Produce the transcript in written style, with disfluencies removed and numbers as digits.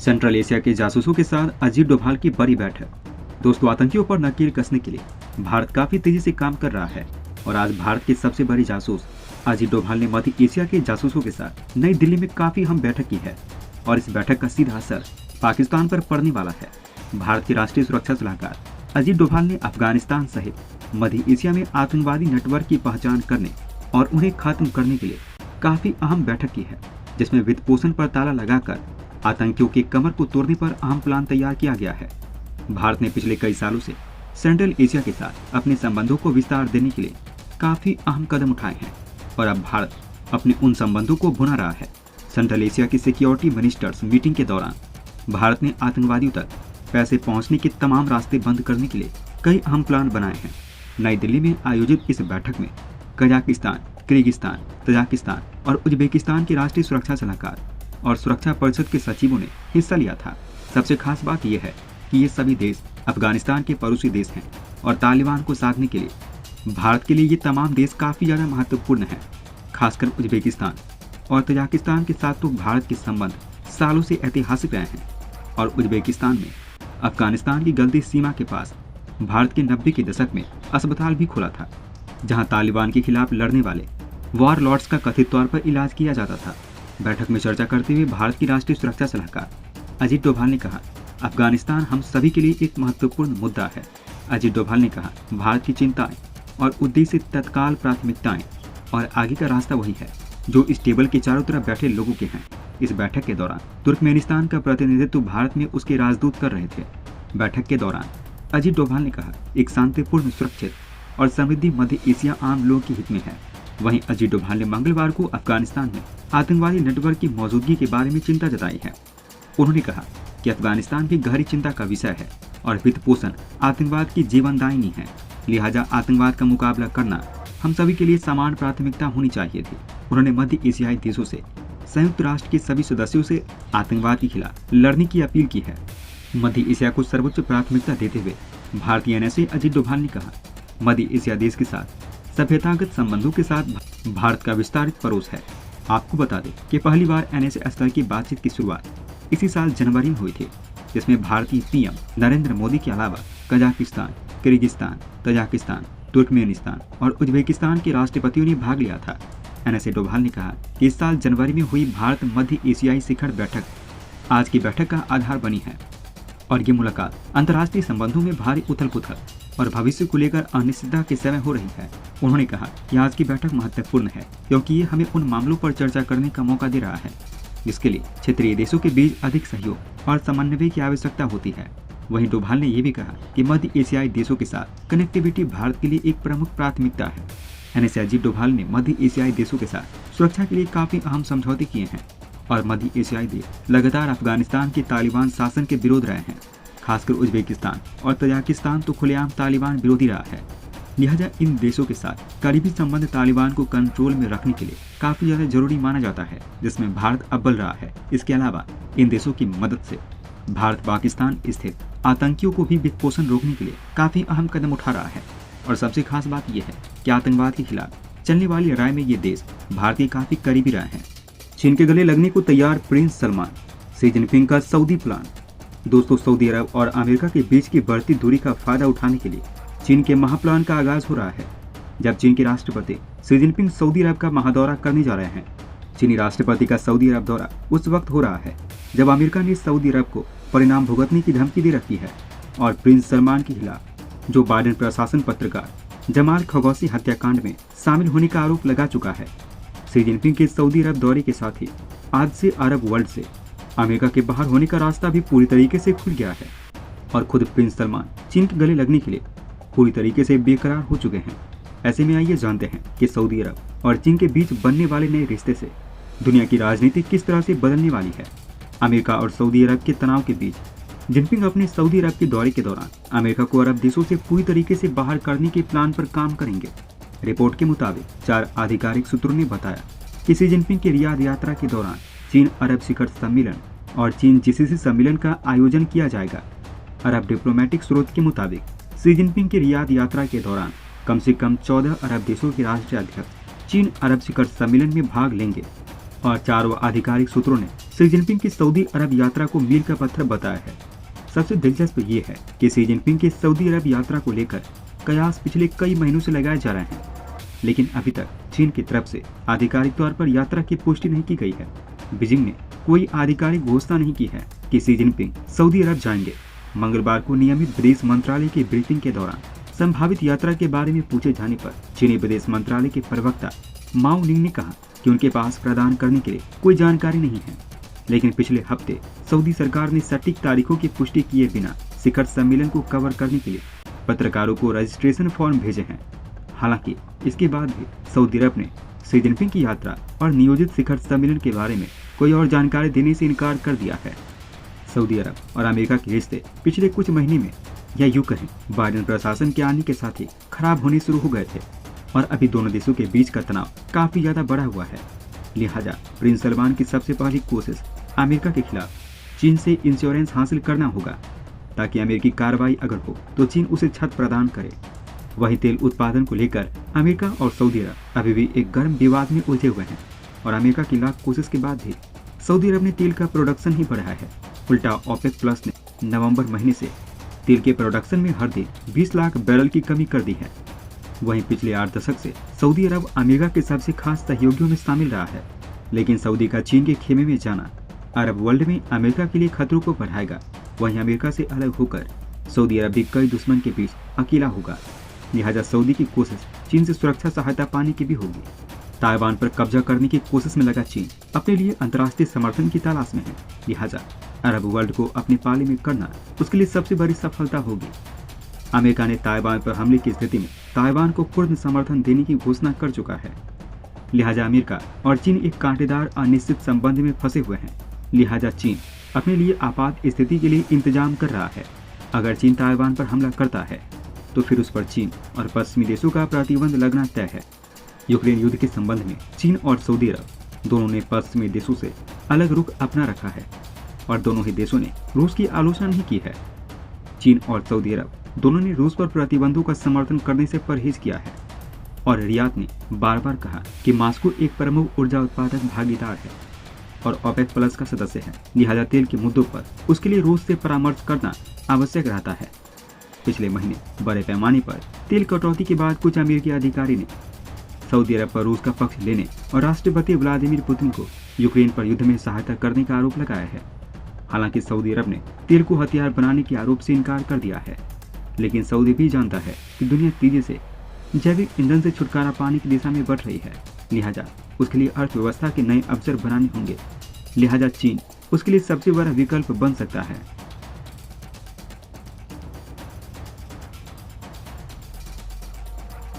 Central Asia के जासूसों के साथ अजीत डोभाल की बड़ी बैठक। दोस्तों, आतंकियों पर नकेल कसने के लिए भारत काफी तेजी से काम कर रहा है और आज भारत के सबसे बड़े जासूस अजीत डोभाल ने मध्य एशिया के जासूसों के साथ नई दिल्ली में काफी अहम बैठक की है और इस बैठक का सीधा असर पाकिस्तान पर पड़ने वाला है। भारत के राष्ट्रीय सुरक्षा सलाहकार अजीत डोभाल ने अफगानिस्तान सहित मध्य एशिया में आतंकवादी नेटवर्क की पहचान करने और उन्हें खत्म करने के लिए काफी अहम बैठक की है, जिसमें वित्त पोषण पर ताला लगाकर आतंकियों के कमर को तोड़ने पर अहम प्लान तैयार किया गया है। भारत ने पिछले कई सालों से सेंट्रल एशिया के साथ अपने संबंधों को विस्तार देने के लिए काफी अहम कदम उठाए हैं और अब भारत अपने उन संबंधों को भुना रहा है। सेंट्रल एशिया की सिक्योरिटी मिनिस्टर्स मीटिंग के दौरान भारत ने आतंकवादियों तक पैसे पहुंचने के तमाम रास्ते बंद करने के लिए कई अहम प्लान बनाए हैं। नई दिल्ली में आयोजित इस बैठक में कजाकिस्तान, किर्गिस्तान, तजाकिस्तान और उज्बेकिस्तान के राष्ट्रीय सुरक्षा सलाहकार और सुरक्षा परिषद के सचिवों ने हिस्सा लिया था। सबसे खास बात यह है कि ये सभी देश अफगानिस्तान के पड़ोसी देश हैं और तालिबान को साधने के लिए भारत के लिए ये तमाम देश काफी ज्यादा महत्वपूर्ण हैं। खासकर उज्बेकिस्तान और तजाकिस्तान के साथ तो भारत के संबंध सालों से ऐतिहासिक रहे हैं और उज्बेकिस्तान में अफगानिस्तान की गलती सीमा के पास भारत के 90 के दशक में अस्पताल भी खुला था, जहां तालिबान के खिलाफ लड़ने वाले वॉर लॉर्ड्स का कथित तौर पर इलाज किया जाता था। बैठक में चर्चा करते हुए भारत की राष्ट्रीय सुरक्षा सलाहकार अजीत डोभाल ने कहा, अफगानिस्तान हम सभी के लिए एक महत्वपूर्ण मुद्दा है। अजीत डोभाल ने कहा, भारत की चिंताएं और उद्देश्य तत्काल प्राथमिकताएं और आगे का रास्ता वही है जो इस टेबल के चारों तरफ बैठे लोगों के हैं। इस बैठक के दौरान तुर्कमेनिस्तान का प्रतिनिधित्व भारत में उसके राजदूत कर रहे थे। बैठक के दौरान अजीत डोभाल ने कहा, एक शांतिपूर्ण, सुरक्षित और समृद्धि मध्य एशिया आम लोगों के हित में है। वहीं अजीत डोभाल ने मंगलवार को अफगानिस्तान में आतंकवादी नेटवर्क की मौजूदगी के बारे में चिंता जताई है। उन्होंने कहा कि अफगानिस्तान भी गहरी चिंता का विषय है और वित्त पोषण आतंकवाद की जीवनदायिनी है, लिहाजा आतंकवाद का मुकाबला करना हम सभी के लिए समान प्राथमिकता होनी चाहिए थी। उन्होंने मध्य एशियाई देशों से संयुक्त राष्ट्र के सभी सदस्यों से आतंकवाद के खिलाफ लड़ने की अपील की है। मध्य एशिया को सर्वोच्च प्राथमिकता देते हुए भारतीय एनएसए अजीत डोभाल ने कहा, मध्य एशिया देश के साथ सभ्यतागत संबंधों के साथ भारत का विस्तारित पड़ोस है। आपको बता दें कि पहली बार एनएसए स्तर की बातचीत की शुरुआत इसी साल जनवरी में हुई थी, जिसमें भारतीय पीएम नरेंद्र मोदी के अलावा कजाकिस्तान, किर्गिस्तान, तजाकिस्तान, तुर्कमेनिस्तान और उज्बेकिस्तान के राष्ट्रपतियों ने भाग लिया था। एनएसए डोभाल ने कहा कि इस साल जनवरी में हुई भारत मध्य एशियाई शिखर बैठक आज की बैठक का आधार बनी है और ये मुलाकात अंतर्राष्ट्रीय संबंधों में भारी उथल पुथल और भविष्य को लेकर अनिश्चितता के समय हो रही है। उन्होंने कहा कि आज की बैठक महत्वपूर्ण है क्योंकि ये हमें उन मामलों पर चर्चा करने का मौका दे रहा है जिसके लिए क्षेत्रीय देशों के बीच अधिक सहयोग और समन्वय की आवश्यकता होती है। वहीं डोभाल ने यह भी कहा कि मध्य एशियाई देशों के साथ कनेक्टिविटी भारत के लिए एक प्रमुख प्राथमिकता है। एनएसए अजीत डोभाल ने मध्य एशियाई देशों के साथ सुरक्षा के लिए काफी अहम समझौते किए हैं और मध्य एशियाई देश लगातार अफगानिस्तान के तालिबान शासन के विरोध रहे हैं। खासकर उज्बेकिस्तान और तजाकिस्तान तो खुलेआम तालिबान विरोधी रहा है, लिहाजा इन देशों के साथ करीबी संबंध तालिबान को कंट्रोल में रखने के लिए काफी ज्यादा जरूरी माना जाता है, जिसमें भारत अव्वल रहा है। इसके अलावा इन देशों की मदद से भारत पाकिस्तान स्थित आतंकियों को भी वित्त पोषण रोकने के लिए काफी अहम कदम उठा रहा है। और सबसे खास बात यह है कि आतंकवाद के खिलाफ चलने वाली लड़ाई में ये देश भारत के काफी करीबी रहे हैं। चीन के गले लगने को तैयार प्रिंस सलमान, शी जिनपिंग का सऊदी प्लान। दोस्तों, सऊदी अरब और अमेरिका के बीच की बढ़ती दूरी का फायदा उठाने के लिए चीन के महाप्लान का आगाज हो रहा है। जब चीन के राष्ट्रपति शी जिनपिंग सऊदी अरब का महादौरा करने जा रहे हैं। चीनी राष्ट्रपति का सऊदी अरब दौरा उस वक्त हो रहा है जब अमेरिका ने सऊदी अरब को परिणाम भुगतने की धमकी दे रखी है और प्रिंस सलमान के खिलाफ जो बाइडेन प्रशासन पत्रकार जमाल खशोगी हत्याकांड में शामिल होने का आरोप लगा चुका है। शी जिनपिंग के सऊदी अरब दौरे के साथ ही आज से अरब वर्ल्ड से अमेरिका के बाहर होने का रास्ता भी पूरी तरीके से खुल गया है और खुद प्रिंस सलमान चीन के गले लगने के लिए पूरी तरीके से बेकरार हो चुके हैं। ऐसे में आइए जानते हैं कि सऊदी अरब और चीन के बीच बनने वाले नए रिश्ते से दुनिया की राजनीति किस तरह से बदलने वाली है। अमेरिका और सऊदी अरब के तनाव के बीच जिनपिंग अपने सऊदी अरब के दौरे के दौरान अमेरिका को अरब देशों से पूरी तरीके से बाहर करने के प्लान पर काम करेंगे। रिपोर्ट के मुताबिक 4 आधिकारिक सूत्रों ने बताया कि शी जिनपिंग की रियाद यात्रा के दौरान चीन अरब शिखर सम्मेलन और चीन जीसीसी सम्मेलन का आयोजन किया जाएगा। अरब डिप्लोमेटिक स्रोत के मुताबिक शी जिनपिंग की रियाद यात्रा के दौरान कम से कम 14 अरब देशों के राष्ट्रीय अध्यक्ष चीन अरब शिखर सम्मेलन में भाग लेंगे और चारों आधिकारिक सूत्रों ने शी जिनपिंग की सऊदी अरब यात्रा को मील का पत्थर बताया है। सबसे दिलचस्प ये है कि शी जिनपिंग की सऊदी अरब यात्रा को लेकर कयास पिछले कई महीनों से लगाए जा रहे हैं, लेकिन अभी तक चीन की तरफ से आधिकारिक तौर पर यात्रा की पुष्टि नहीं की गई है। बीजिंग ने कोई आधिकारिक घोषणा नहीं की है कि शी जिनपिंग सऊदी अरब जाएंगे। मंगलवार को नियमित विदेश मंत्रालय की ब्रीफिंग के दौरान संभावित यात्रा के बारे में पूछे जाने पर चीनी विदेश मंत्रालय के प्रवक्ता माओ निंग ने कहा कि उनके पास प्रदान करने के लिए कोई जानकारी नहीं है, लेकिन पिछले हफ्ते सऊदी सरकार ने सटीक तारीखों की पुष्टि किए बिना शिखर सम्मेलन को कवर करने के लिए पत्रकारों को रजिस्ट्रेशन फॉर्म भेजे हैं। हालांकि इसके बाद भी सऊदी अरब ने शी जिनपिंग की यात्रा और नियोजित शिखर सम्मेलन के बारे में कोई और जानकारी देने से इनकार कर दिया है। सऊदी अरब और अमेरिका के रिश्ते पिछले कुछ महीने में या यूं कहें बाइडेन प्रशासन के आने के साथ ही खराब होने शुरू हो गए थे और अभी दोनों देशों के बीच का तनाव काफी ज्यादा बढ़ा हुआ है। लिहाजा प्रिंस सलमान की सबसे पहली कोशिश अमेरिका के खिलाफ चीन से इंश्योरेंस हासिल करना होगा, ताकि अमेरिकी कार्रवाई अगर हो तो चीन उसे छत प्रदान करे। वहीं तेल उत्पादन को लेकर अमेरिका और सऊदी अरब अभी भी एक गर्म विवाद में उलझे हुए हैं और अमेरिका की लाख कोशिश के बाद भी सऊदी अरब ने तेल का प्रोडक्शन ही बढ़ाया है। उल्टा ओपेक प्लस ने नवंबर महीने से तेल के प्रोडक्शन में हर दिन 20 लाख बैरल की कमी कर दी है। वहीं पिछले 8 दशक से सऊदी अरब अमेरिका के सबसे खास सहयोगियों में शामिल रहा है, लेकिन सऊदी का चीन के खेमे में जाना अरब वर्ल्ड में अमेरिका के लिए खतरों को बढ़ाएगा। वहीं अमेरिका से अलग होकर सऊदी अरब भी कई दुश्मन के बीच अकेला होगा। लिहाजा सऊदी की कोशिश चीन से सुरक्षा सहायता पाने की भी होगी। ताइवान पर कब्जा करने की कोशिश में लगा चीन अपने लिए अंतर्राष्ट्रीय समर्थन की तलाश में है। लिहाजा अरब वर्ल्ड को अपने पाले में करना उसके लिए सबसे बड़ी सफलता होगी। अमेरिका ने ताइवान पर हमले की स्थिति में ताइवान को पूर्ण समर्थन देने की घोषणा कर चुका है। लिहाजा अमेरिका और चीन एक कांटेदार अनिश्चित संबंध में फंसे हुए हैं। लिहाजा चीन अपने लिए आपात स्थिति के लिए इंतजाम कर रहा है। अगर चीन ताइवान पर हमला करता है तो फिर उस पर चीन और पश्चिमी देशों का प्रतिबंध लगना तय है। यूक्रेन युद्ध के संबंध में चीन और सऊदी अरब दोनों ने पश्चिमी देशों से अलग रुख अपना रखा है और दोनों ही देशों ने रूस की आलोचना नहीं की है। चीन और सऊदी अरब दोनों ने रूस पर प्रतिबंधों का समर्थन करने से परहेज किया है और रियाद ने बार बार कहा कि मॉस्को एक प्रमुख ऊर्जा उत्पादक भागीदार है और ओपेक प्लस का सदस्य है। लिहाजा तेल के मुद्दों पर उसके लिए रूस से परामर्श करना आवश्यक रहता है। पिछले महीने बड़े पैमाने पर तेल कटौती के बाद कुछ अमेरिकी अधिकारी ने सऊदी अरब पर रूस का पक्ष लेने और राष्ट्रपति व्लादिमीर पुतिन को यूक्रेन पर युद्ध में सहायता करने का आरोप लगाया है। हालांकि सऊदी अरब ने तेल को हथियार बनाने के आरोप से इनकार कर दिया है, लेकिन सऊदी भी जानता है कि दुनिया तेजी से जैविक ईंधन से छुटकारा पाने की दिशा में बढ़ रही है। लिहाजा उसके लिए अर्थव्यवस्था के नए अवसर बनाने होंगे। लिहाजा चीन उसके लिए सबसे बड़ा विकल्प बन सकता है।